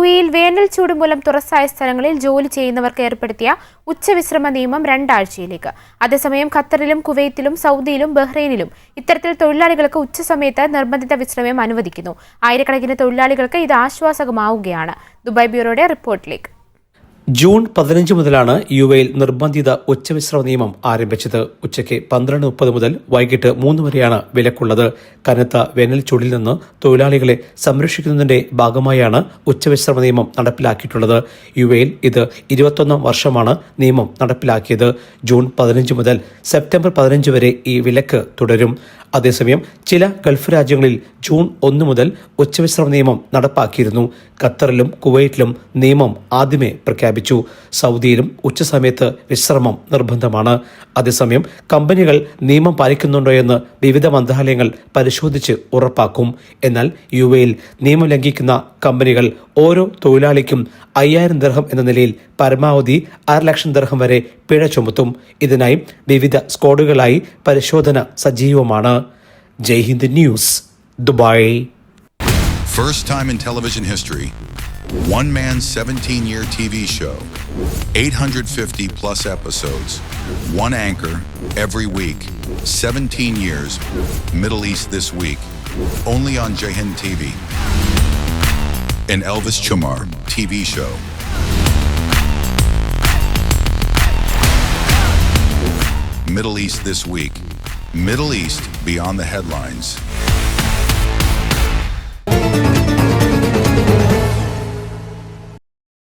UAEയിൽ വേനൽ ചൂട് മൂലം തുറസായ സ്ഥലങ്ങളിൽ ജോലി ചെയ്യുന്നവർക്ക് ഏർപ്പെടുത്തിയ ഉച്ചവിശ്രമ നിയമം 2 ആഴ്ചയിലേക്ക്. അതേസമയം ഖത്തറിലും കുവൈത്തിലും സൗദിയിലും ബഹ്റൈനിലും ഇത്തരത്തിൽ തൊഴിലാളികൾക്ക് ഉച്ചസമയത്ത് നിർബന്ധിത വിശ്രമം അനുവദിക്കുന്നു. ആയിരക്കണക്കിന് തൊഴിലാളികൾക്ക് ഇത് ആശ്വാസകമാവുകയാണ്. ദുബായ് ബ്യൂറോയുടെ റിപ്പോർട്ടിലേക്ക്. ജൂൺ 15 മുതലാണ് UAEയിൽ നിർബന്ധിത ഉച്ചവിശ്രമ നിയമം ആരംഭിച്ചത്. ഉച്ചയ്ക്ക് 12:30 മുതൽ വൈകിട്ട് 3 വരെയാണ് വിലക്കുള്ളത്. കനത്ത വേനൽ ചൂടിൽ നിന്ന് തൊഴിലാളികളെ സംരക്ഷിക്കുന്നതിന്റെ ഭാഗമായാണ് ഉച്ചവിശ്രമ നിയമം നടപ്പിലാക്കിയിട്ടുള്ളത്. UAEയിൽ ഇത് 21ാം വർഷമാണ് നിയമം നടപ്പിലാക്കിയത്. ജൂൺ 15 മുതൽ സെപ്റ്റംബർ 15 വരെ ഈ വിലക്ക് തുടരും. അതേസമയം ചില ഗൾഫ് രാജ്യങ്ങളിൽ ജൂൺ 1 മുതൽ ഉച്ചവിശ്രമ നിയമം നടപ്പാക്കിയിരുന്നു. ഖത്തറിലും കുവൈറ്റിലും നിയമം ആദ്യമേ പ്രഖ്യാപിച്ചു. സൗദിയിലും ഉച്ചസമയത്ത് വിശ്രമം നിർബന്ധമാണ്. അതേസമയം കമ്പനികൾ നിയമം പാലിക്കുന്നുണ്ടോയെന്ന് വിവിധ മന്ത്രാലയങ്ങൾ പരിശോധിച്ച് ഉറപ്പാക്കും. എന്നാൽ UAEയിൽ നിയമം ലംഘിക്കുന്ന കമ്പനികൾ ഓരോ തൊഴിലാളിക്കും 5000 ദിർഹം എന്ന നിലയിൽ പരമാവധി 1,00,000 ദിർഹം വരെ പിഴ ചുമത്തും. ഇതിനായി വിവിധ സ്ക്വാഡുകളായി പരിശോധന സജീവമാണ്. Jaihind news, Dubai. First time in television history, one man's 17-year TV show, 850 plus episodes, one anchor every week, 17 years, Middle East This Week, only on Jayhind TV. An Elvis Chumar TV show. Middle East This Week. Middle East beyond the headlines.